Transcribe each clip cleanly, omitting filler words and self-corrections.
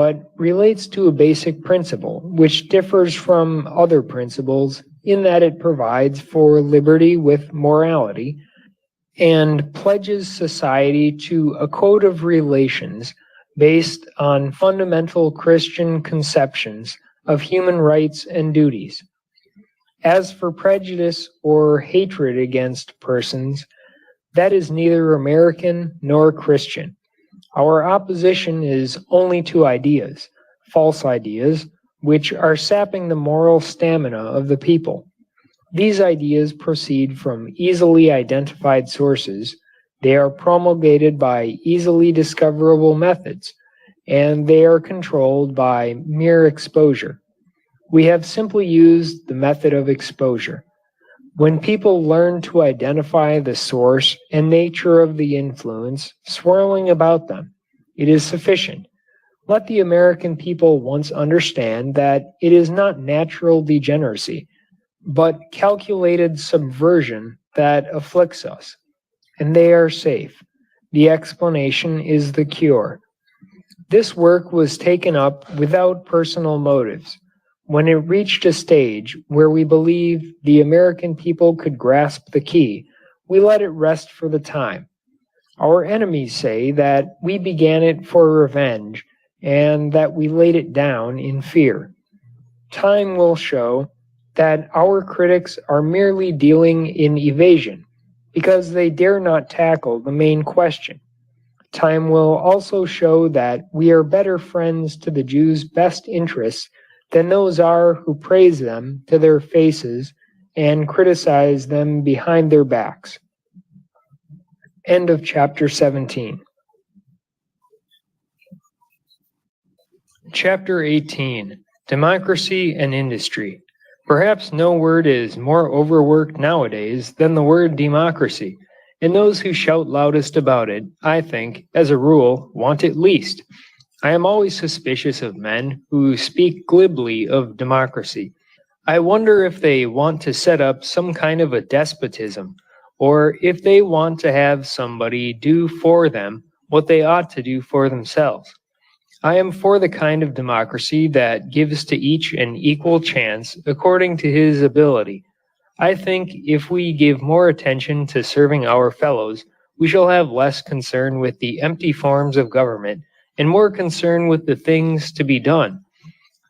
but relates to a basic principle, which differs from other principles in that it provides for liberty with morality and pledges society to a code of relations based on fundamental Christian conceptions of human rights and duties. As for prejudice or hatred against persons, that is neither American nor Christian. Our opposition is only to ideas, false ideas, which are sapping the moral stamina of the people. These ideas proceed from easily identified sources, they are promulgated by easily discoverable methods, and they are controlled by mere exposure. We have simply used the method of exposure. When people learn to identify the source and nature of the influence swirling about them, it is sufficient. Let the American people once understand that it is not natural degeneracy, but calculated subversion that afflicts us, and they are safe. The explanation is the cure. This work was taken up without personal motives. When it reached a stage where we believe the American people could grasp the key, we let it rest for the time. Our enemies say that we began it for revenge and that we laid it down in fear. Time will show that our critics are merely dealing in evasion because they dare not tackle the main question. Time will also show that we are better friends to the Jews' best interests than those are who praise them to their faces and criticize them behind their backs. End of chapter 17. Chapter 18. Democracy and Industry. Perhaps no word is more overworked nowadays than the word democracy, and those who shout loudest about it, I think, as a rule, want it least. I am always suspicious of men who speak glibly of democracy. I wonder if they want to set up some kind of a despotism, or if they want to have somebody do for them what they ought to do for themselves. I am for the kind of democracy that gives to each an equal chance according to his ability. I think if we give more attention to serving our fellows, we shall have less concern with the empty forms of government and more concern with the things to be done.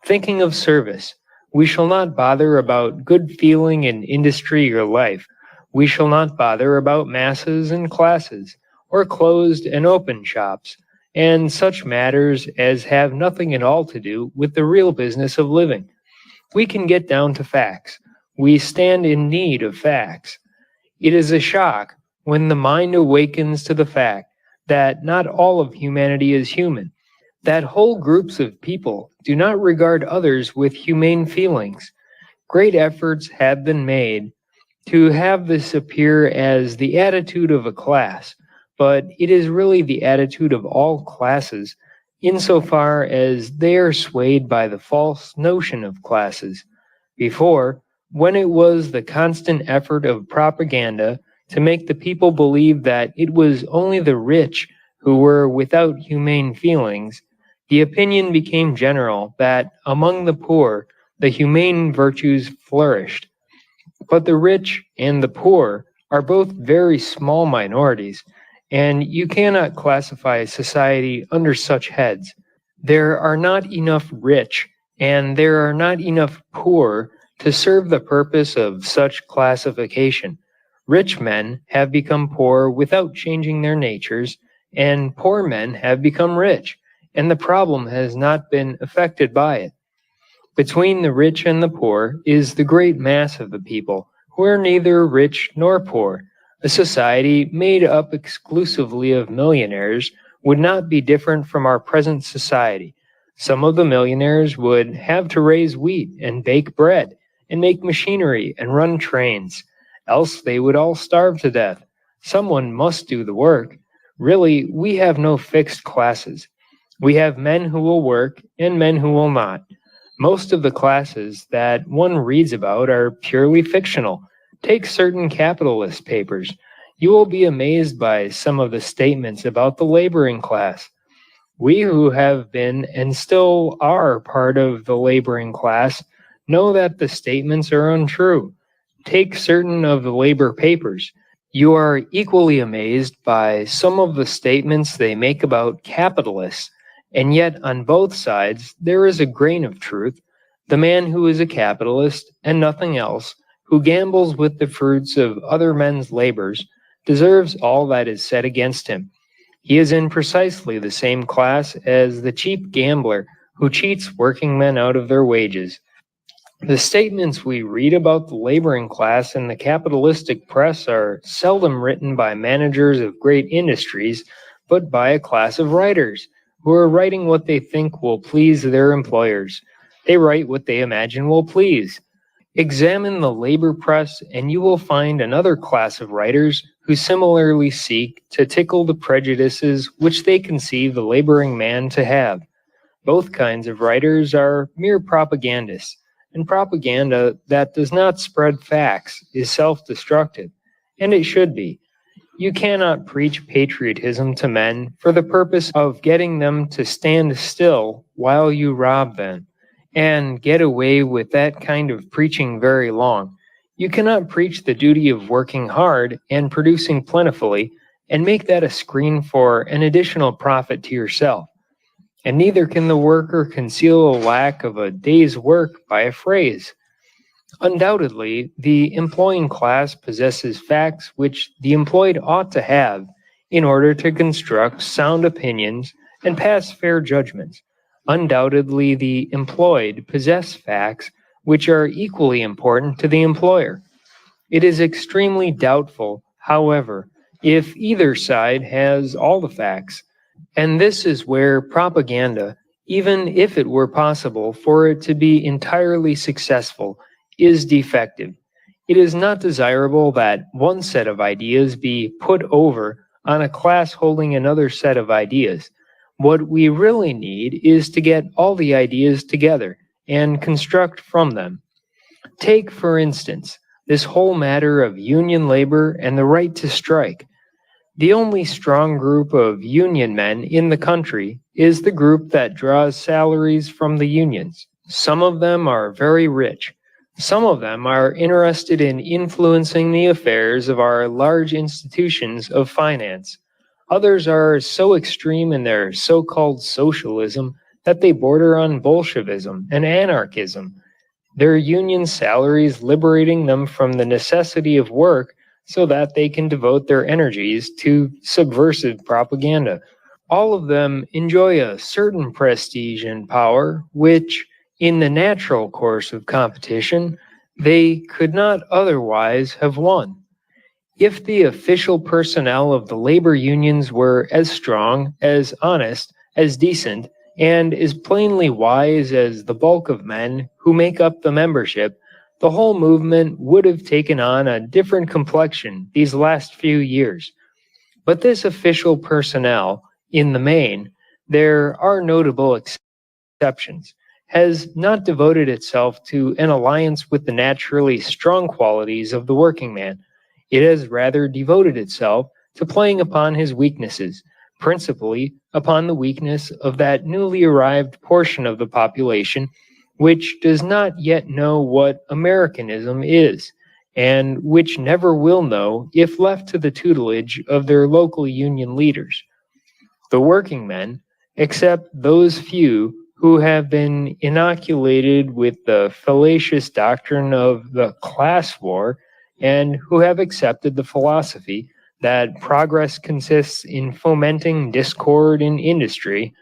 Thinking of service, we shall not bother about good feeling in industry or life. We shall not bother about masses and classes, or closed and open shops, and such matters as have nothing at all to do with the real business of living. We can get down to facts. We stand in need of facts. It is a shock when the mind awakens to the fact that not all of humanity is human, that whole groups of people do not regard others with humane feelings. Great efforts have been made to have this appear as the attitude of a class, but it is really the attitude of all classes, insofar as they are swayed by the false notion of classes. Before, when it was the constant effort of propaganda to make the people believe that it was only the rich who were without humane feelings, the opinion became general that among the poor the humane virtues flourished. But the rich and the poor are both very small minorities, and you cannot classify society under such heads. There are not enough rich, and there are not enough poor to serve the purpose of such classification. Rich men have become poor without changing their natures, and poor men have become rich, and the problem has not been affected by it. Between the rich and the poor is the great mass of the people, who are neither rich nor poor. A society made up exclusively of millionaires would not be different from our present society. Some of the millionaires would have to raise wheat and bake bread and make machinery and run trains, else they would all starve to death. Someone must do the work. Really, we have no fixed classes. We have men who will work and men who will not. Most of the classes that one reads about are purely fictional. Take certain capitalist papers. You will be amazed by some of the statements about the laboring class. We who have been and still are part of the laboring class know that the statements are untrue. Take certain of the labor papers. You are equally amazed by some of the statements they make about capitalists, and yet on both sides there is a grain of truth. The man who is a capitalist and nothing else, who gambles with the fruits of other men's labors, deserves all that is said against him. He is in precisely the same class as the cheap gambler who cheats working men out of their wages. The statements we read about the laboring class in the capitalistic press are seldom written by managers of great industries, but by a class of writers, who are writing what they think will please their employers. They write what they imagine will please. Examine the labor press, and you will find another class of writers who similarly seek to tickle the prejudices which they conceive the laboring man to have. Both kinds of writers are mere propagandists, and propaganda that does not spread facts is self-destructive, and it should be. You cannot preach patriotism to men for the purpose of getting them to stand still while you rob them, and get away with that kind of preaching very long. You cannot preach the duty of working hard and producing plentifully, and make that a screen for an additional profit to yourself. And neither can the worker conceal a lack of a day's work by a phrase. Undoubtedly, the employing class possesses facts which the employed ought to have in order to construct sound opinions and pass fair judgments. Undoubtedly, the employed possess facts which are equally important to the employer. It is extremely doubtful, however, if either side has all the facts. And this is where propaganda, even if it were possible for it to be entirely successful, is defective. It is not desirable that one set of ideas be put over on a class holding another set of ideas. What we really need is to get all the ideas together and construct from them. Take, for instance, this whole matter of union labor and the right to strike. The only strong group of union men in the country is the group that draws salaries from the unions. Some of them are very rich. Some of them are interested in influencing the affairs of our large institutions of finance. Others are so extreme in their so-called socialism that they border on Bolshevism and anarchism, their union salaries liberating them from the necessity of work so that they can devote their energies to subversive propaganda. All of them enjoy a certain prestige and power which, in the natural course of competition, they could not otherwise have won. If the official personnel of the labor unions were as strong, as honest, as decent, and as plainly wise as the bulk of men who make up the membership, the whole movement would have taken on a different complexion these last few years. But this official personnel, in the main, there are notable exceptions, has not devoted itself to an alliance with the naturally strong qualities of the working man. It has rather devoted itself to playing upon his weaknesses, principally upon the weakness of that newly arrived portion of the population which does not yet know what Americanism is, and which never will know if left to the tutelage of their local union leaders. The working men, except those few who have been inoculated with the fallacious doctrine of the class war, and who have accepted the philosophy that progress consists in fomenting discord in industry,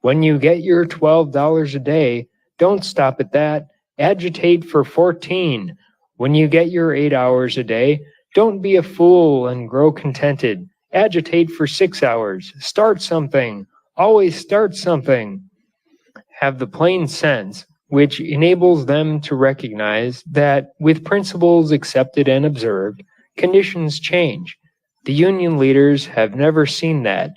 when you get your $12 a day, don't stop at that. Agitate for 14. When you get your 8 hours a day, don't be a fool and grow contented. Agitate for 6 hours. Start something. Always start something. Have the plain sense which enables them to recognize that with principles accepted and observed, conditions change. The union leaders have never seen that.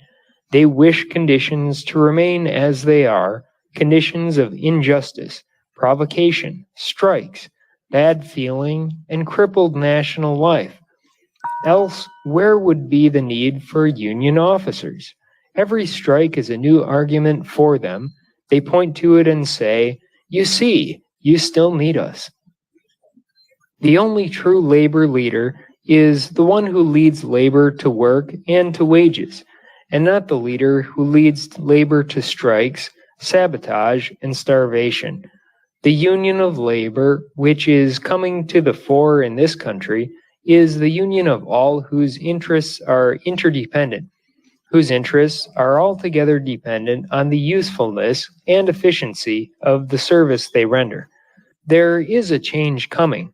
They wish conditions to remain as they are, conditions of injustice, provocation, strikes, bad feeling, and crippled national life. Else, where would be the need for union officers? Every strike is a new argument for them. They point to it and say, "You see, you still need us." The only true labor leader is the one who leads labor to work and to wages, and not the leader who leads labor to strikes, sabotage, and starvation. The union of labor, which is coming to the fore in this country, is the union of all whose interests are interdependent, whose interests are altogether dependent on the usefulness and efficiency of the service they render. There is a change coming.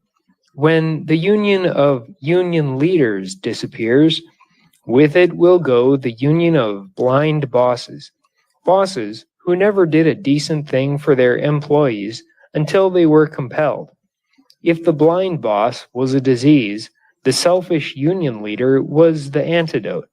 When the union of union leaders disappears, with it will go the union of blind bosses. Bosses who never did a decent thing for their employees until they were compelled. If the blind boss was a disease, the selfish union leader was the antidote.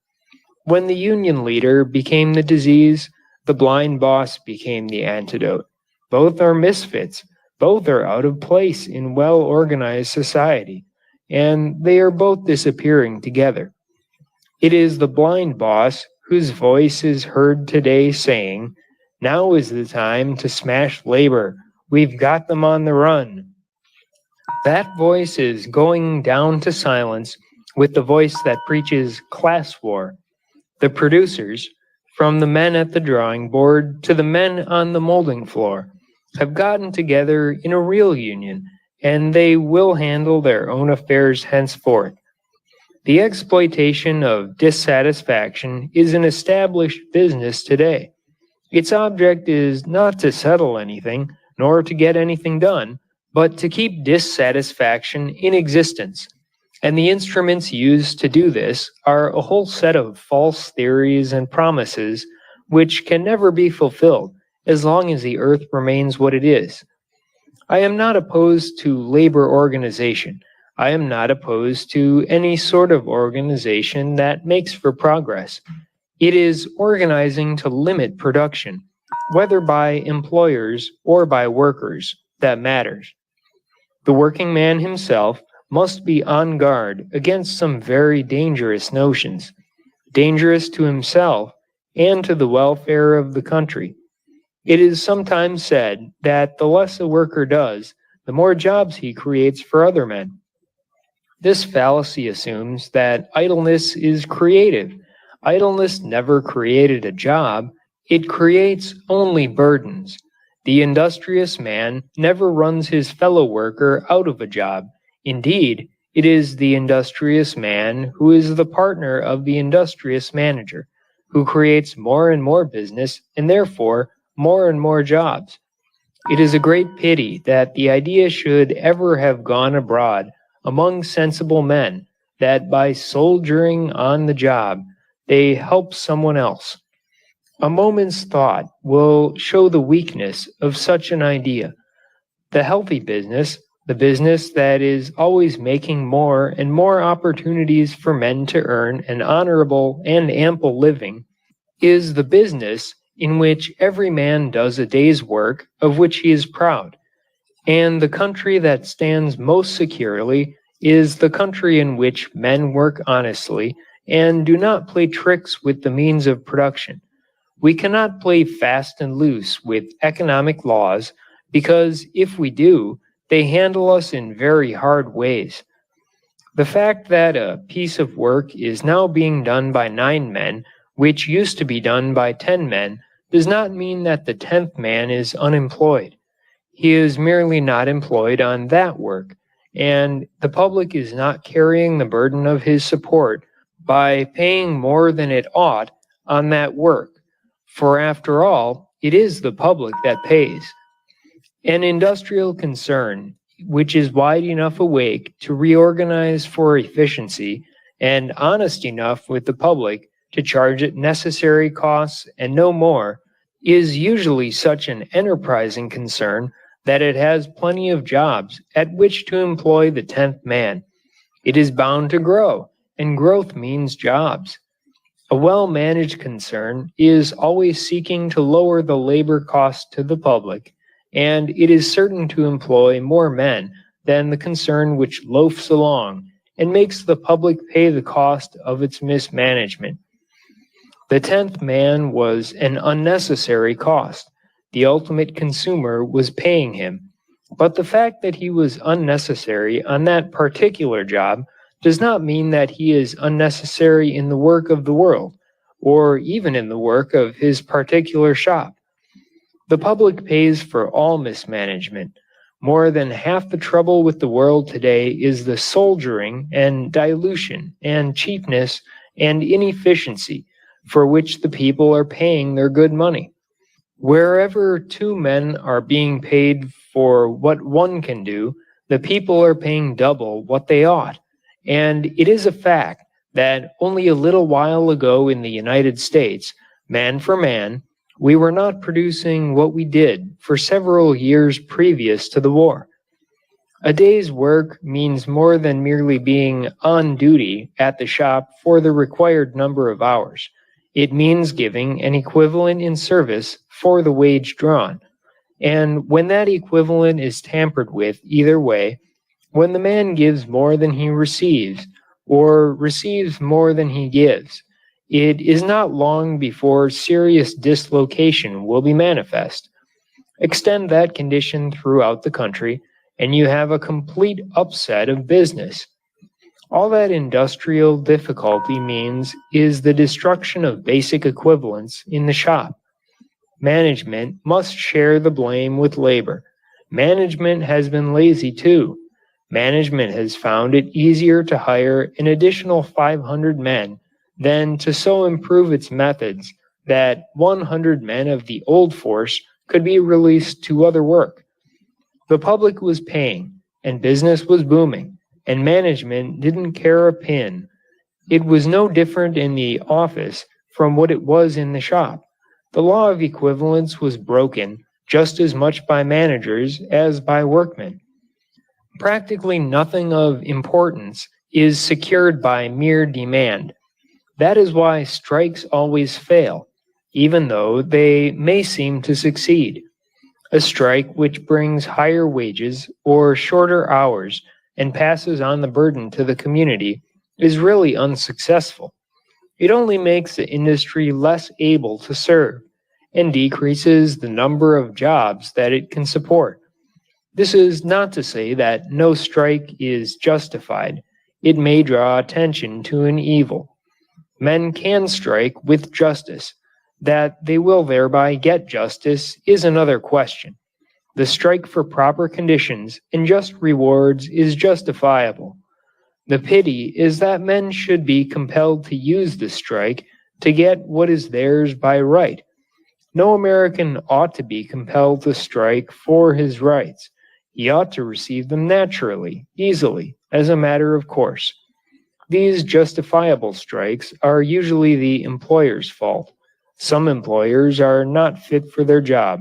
When the union leader became the disease, the blind boss became the antidote. Both are misfits. Both are out of place in well-organized society, and they are both disappearing together. It is the blind boss whose voice is heard today saying, "Now is the time to smash labor. We've got them on the run." That voice is going down to silence with the voice that preaches class war. The producers, from the men at the drawing board to the men on the molding floor, have gotten together in a real union, and they will handle their own affairs henceforth. The exploitation of dissatisfaction is an established business today. Its object is not to settle anything, nor to get anything done, but to keep dissatisfaction in existence. And the instruments used to do this are a whole set of false theories and promises which can never be fulfilled as long as the earth remains what it is. I am not opposed to labor organization. I am not opposed to any sort of organization that makes for progress. It is organizing to limit production, whether by employers or by workers, that matters. The working man himself must be on guard against some very dangerous notions, dangerous to himself and to the welfare of the country. It is sometimes said that the less a worker does, the more jobs he creates for other men. This fallacy assumes that idleness is creative. Idleness never created a job, it creates only burdens. The industrious man never runs his fellow worker out of a job. Indeed, it is the industrious man who is the partner of the industrious manager, who creates more and more business and therefore more and more jobs. It is a great pity that the idea should ever have gone abroad among sensible men that by soldiering on the job they help someone else. A moment's thought will show the weakness of such an idea. The healthy business, the business that is always making more and more opportunities for men to earn an honorable and ample living, is the business in which every man does a day's work of which he is proud. And the country that stands most securely is the country in which men work honestly and do not play tricks with the means of production. We cannot play fast and loose with economic laws because if we do, they handle us in very hard ways. The fact that a piece of work is now being done by 9 men, which used to be done by 10 men, does not mean that the 10th man is unemployed. He is merely not employed on that work, and the public is not carrying the burden of his support by paying more than it ought on that work, for after all, it is the public that pays. An industrial concern which is wide enough awake to reorganize for efficiency and honest enough with the public to charge it necessary costs and no more, is usually such an enterprising concern that it has plenty of jobs at which to employ the 10th man. It is bound to grow, and growth means jobs. A well-managed concern is always seeking to lower the labor cost to the public, and it is certain to employ more men than the concern which loafs along and makes the public pay the cost of its mismanagement. The 10th man was an unnecessary cost. The ultimate consumer was paying him. But the fact that he was unnecessary on that particular job does not mean that he is unnecessary in the work of the world, or even in the work of his particular shop. The public pays for all mismanagement. More than half the trouble with the world today is the soldiering and dilution and cheapness and inefficiency for which the people are paying their good money. Wherever two men are being paid for what one can do, the people are paying double what they ought. And it is a fact that only a little while ago in the United States, man for man, we were not producing what we did for several years previous to the war. A day's work means more than merely being on duty at the shop for the required number of hours. It means giving an equivalent in service for the wage drawn. And when that equivalent is tampered with either way, when the man gives more than he receives, or receives more than he gives, it is not long before serious dislocation will be manifest. Extend that condition throughout the country, and you have a complete upset of business. All that industrial difficulty means is the destruction of basic equivalents in the shop. Management must share the blame with labor. Management has been lazy too. Management has found it easier to hire an additional 500 men than to so improve its methods that 100 men of the old force could be released to other work. The public was paying, and business was booming, and management didn't care a pin. It was no different in the office from what it was in the shop. The law of equivalence was broken just as much by managers as by workmen. Practically nothing of importance is secured by mere demand. That is why strikes always fail, even though they may seem to succeed. A strike which brings higher wages or shorter hours and passes on the burden to the community is really unsuccessful. It only makes the industry less able to serve and decreases the number of jobs that it can support. This is not to say that no strike is justified. It may draw attention to an evil. Men can strike with justice. That they will thereby get justice is another question. The strike for proper conditions and just rewards is justifiable. The pity is that men should be compelled to use the strike to get what is theirs by right. No American ought to be compelled to strike for his rights. He ought to receive them naturally, easily, as a matter of course. These justifiable strikes are usually the employer's fault. Some employers are not fit for their job.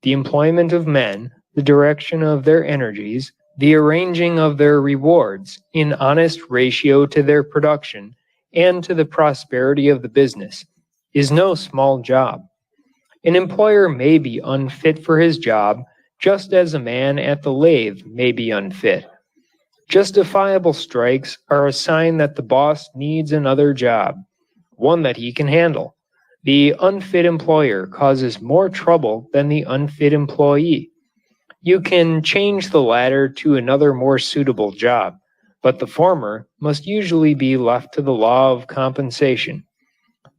The employment of men, the direction of their energies, the arranging of their rewards in honest ratio to their production and to the prosperity of the business is no small job. An employer may be unfit for his job, just as a man at the lathe may be unfit. Justifiable strikes are a sign that the boss needs another job, one that he can handle. The unfit employer causes more trouble than the unfit employee. You can change the latter to another more suitable job, but the former must usually be left to the law of compensation.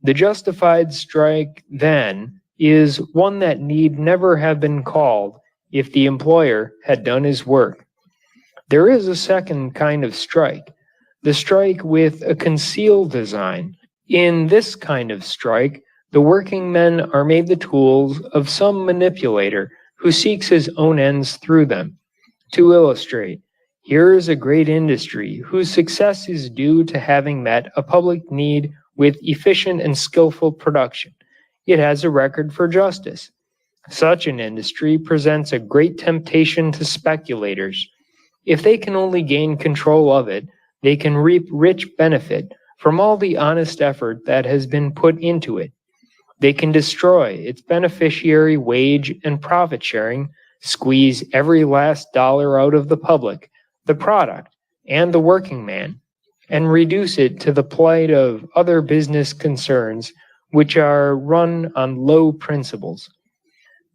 The justified strike, then, is one that need never have been called if the employer had done his work. There is a second kind of strike, the strike with a concealed design. In this kind of strike, the working men are made the tools of some manipulator who seeks his own ends through them. To illustrate, here is a great industry whose success is due to having met a public need with efficient and skillful production. It has a record for justice. Such an industry presents a great temptation to speculators. If they can only gain control of it, they can reap rich benefit from all the honest effort that has been put into it. They can destroy its beneficiary wage and profit sharing, squeeze every last dollar out of the public, the product, and the working man, and reduce it to the plight of other business concerns which are run on low principles.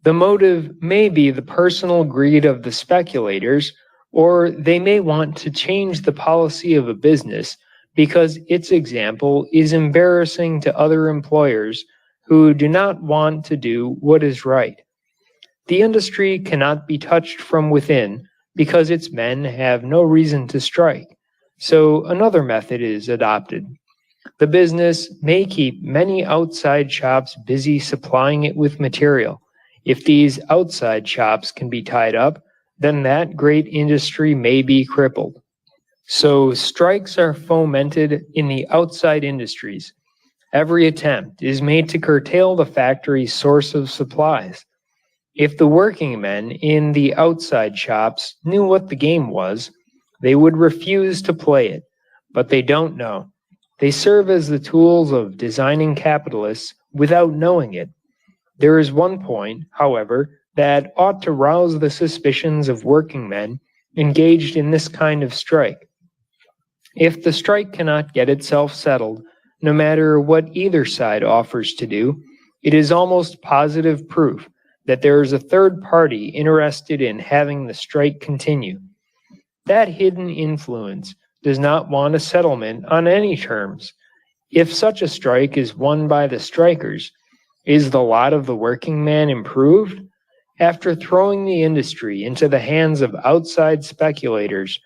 The motive may be the personal greed of the speculators, or they may want to change the policy of a business because its example is embarrassing to other employers who do not want to do what is right. The industry cannot be touched from within because its men have no reason to strike, so another method is adopted. The business may keep many outside shops busy supplying it with material. If these outside shops can be tied up, then that great industry may be crippled. So strikes are fomented in the outside industries. Every attempt is made to curtail the factory's source of supplies. If the working men in the outside shops knew what the game was, they would refuse to play it, but they don't know. They serve as the tools of designing capitalists without knowing it. There is one point, however, that ought to rouse the suspicions of working men engaged in this kind of strike. If the strike cannot get itself settled, no matter what either side offers to do, it is almost positive proof that there is a third party interested in having the strike continue. That hidden influence does not want a settlement on any terms. If such a strike is won by the strikers, is the lot of the working man improved? After throwing the industry into the hands of outside speculators,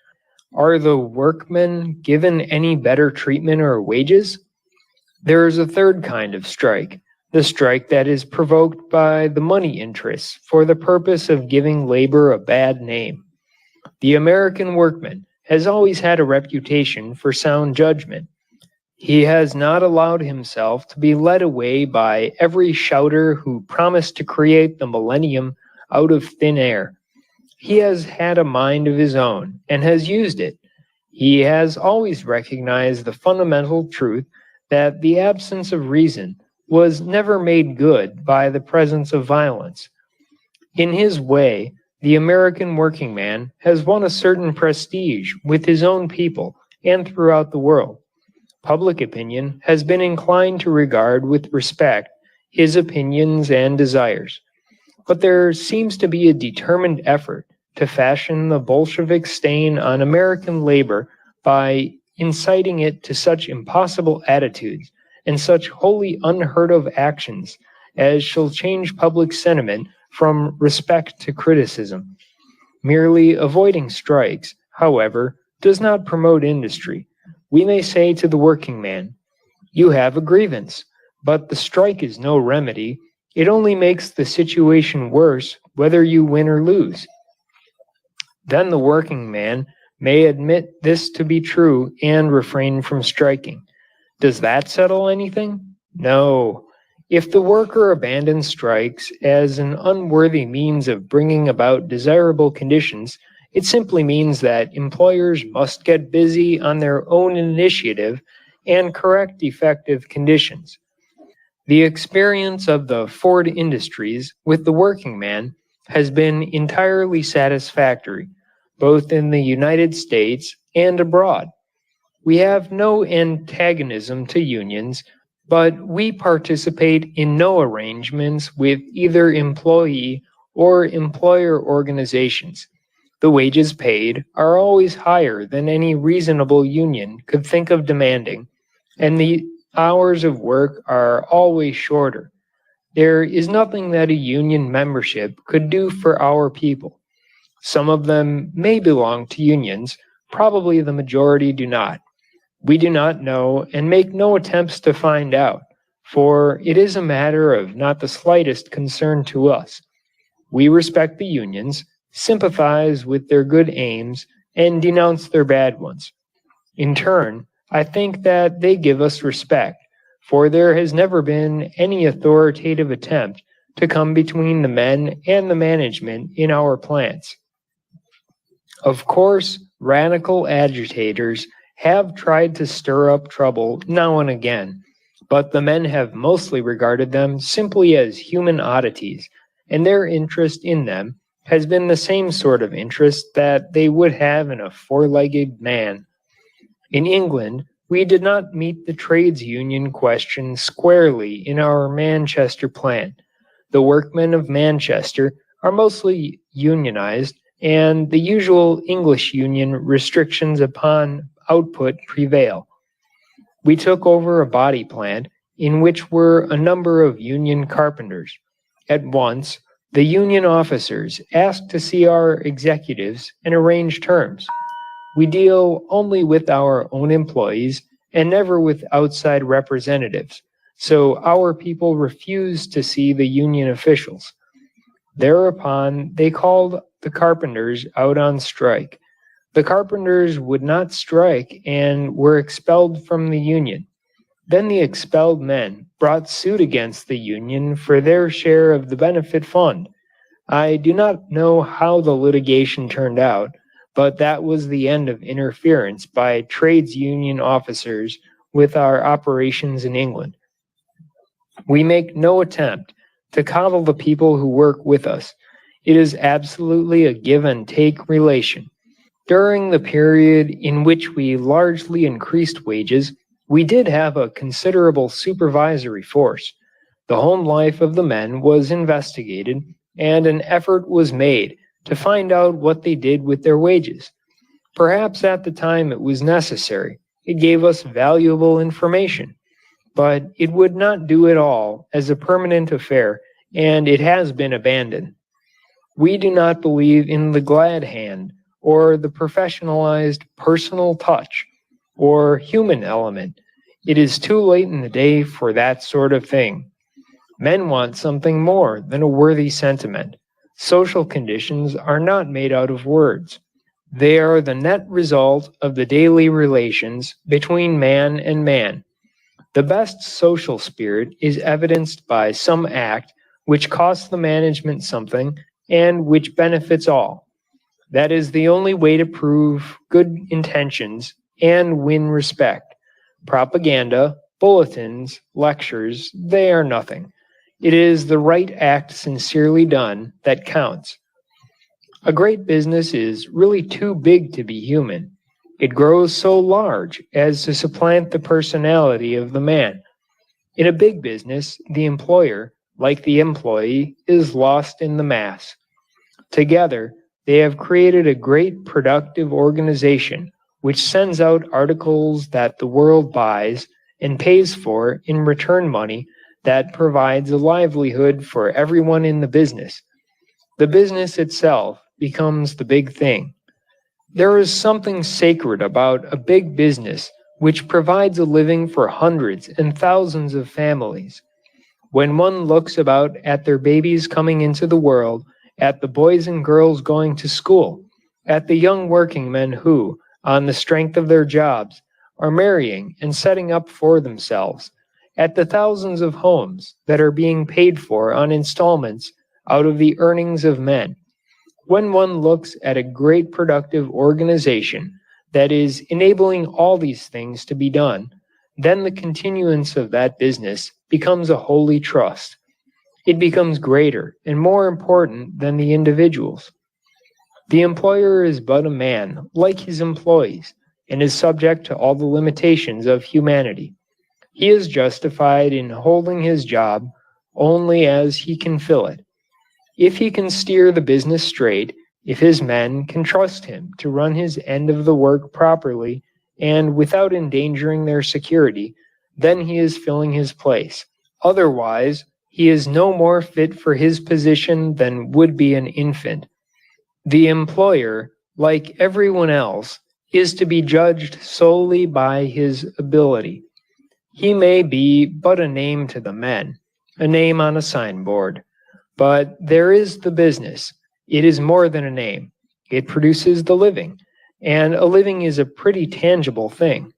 are the workmen given any better treatment or wages? There is a third kind of strike, the strike that is provoked by the money interests for the purpose of giving labor a bad name. The American workman has always had a reputation for sound judgment. He has not allowed himself to be led away by every shouter who promised to create the millennium out of thin air. He has had a mind of his own and has used it. He has always recognized the fundamental truth that the absence of reason was never made good by the presence of violence. In his way, the American working man has won a certain prestige with his own people and throughout the world. Public opinion has been inclined to regard with respect his opinions and desires. But there seems to be a determined effort to fashion the Bolshevik stain on American labor by inciting it to such impossible attitudes and such wholly unheard of actions as shall change public sentiment from respect to criticism. Merely avoiding strikes, however, does not promote industry. We may say to the working man, "You have a grievance," but the strike is no remedy. It only makes the situation worse whether you win or lose. Then the working man may admit this to be true and refrain from striking. Does that settle anything? No. If the worker abandons strikes as an unworthy means of bringing about desirable conditions, it simply means that employers must get busy on their own initiative and correct defective conditions. The experience of the Ford Industries with the working man has been entirely satisfactory, both in the United States and abroad. We have no antagonism to unions, but we participate in no arrangements with either employee or employer organizations. The wages paid are always higher than any reasonable union could think of demanding, and the hours of work are always shorter. There is nothing that a union membership could do for our people. Some of them may belong to unions, probably the majority do not. We do not know and make no attempts to find out, for it is a matter of not the slightest concern to us. We respect the unions, sympathize with their good aims, and denounce their bad ones. In turn, I think that they give us respect, for there has never been any authoritative attempt to come between the men and the management in our plants. Of course, radical agitators have tried to stir up trouble now and again, but the men have mostly regarded them simply as human oddities, and their interest in them has been the same sort of interest that they would have in a four-legged man. In England, We did not meet the trades union question squarely in our Manchester plan. The workmen of Manchester are mostly unionized, and the usual English union restrictions upon output prevail. We took over a body plant in which were a number of union carpenters. At once, the union officers asked to see our executives and arrange terms. We deal only with our own employees and never with outside representatives, so our people refused to see the union officials. Thereupon, they called the carpenters out on strike. The carpenters would not strike and were expelled from the union. Then the expelled men brought suit against the union for their share of the benefit fund. I do not know how the litigation turned out, but that was the end of interference by trades union officers with our operations in England. We make no attempt to coddle the people who work with us. It is absolutely a give and take relation. During the period in which we largely increased wages, we did have a considerable supervisory force. The home life of the men was investigated, and an effort was made to find out what they did with their wages. Perhaps at the time it was necessary. It gave us valuable information, but it would not do at all as a permanent affair, and it has been abandoned. We do not believe in the glad hand, or the professionalized personal touch, or human element. It is too late in the day for that sort of thing. Men want something more than a worthy sentiment. Social conditions are not made out of words. They are the net result of the daily relations between man and man. The best social spirit is evidenced by some act which costs the management something and which benefits all. That is the only way to prove good intentions and win respect. Propaganda, bulletins, lectures, they are nothing. It is the right act sincerely done that counts. A great business is really too big to be human. It grows so large as to supplant the personality of the man. In a big business, the employer, like the employee, is lost in the mass. Together, they have created a great productive organization which sends out articles that the world buys and pays for in return money that provides a livelihood for everyone in the business. The business itself becomes the big thing. There is something sacred about a big business which provides a living for hundreds and thousands of families. When one looks about at their babies coming into the world, at the boys and girls going to school, at the young working men who, on the strength of their jobs, are marrying and setting up for themselves, at the thousands of homes that are being paid for on installments out of the earnings of men. When one looks at a great productive organization that is enabling all these things to be done, then the continuance of that business becomes a holy trust. It becomes greater and more important than the individuals. The employer is but a man, like his employees, and is subject to all the limitations of humanity. He is justified in holding his job only as he can fill it. If he can steer the business straight, if his men can trust him to run his end of the work properly and without endangering their security, then he is filling his place. Otherwise, he is no more fit for his position than would be an infant. The employer, like everyone else, is to be judged solely by his ability. He may be but a name to the men, a name on a signboard. But there is the business. It is more than a name. It produces the living, and a living is a pretty tangible thing.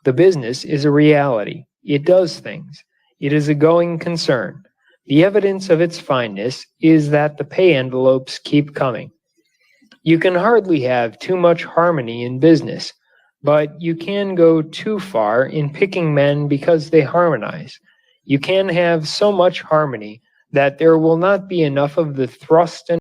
The business is a reality. It does things. It is a going concern. The evidence of its fineness is that the pay envelopes keep coming. You can hardly have too much harmony in business, but you can go too far in picking men because they harmonize. You can have so much harmony that there will not be enough of the thrust and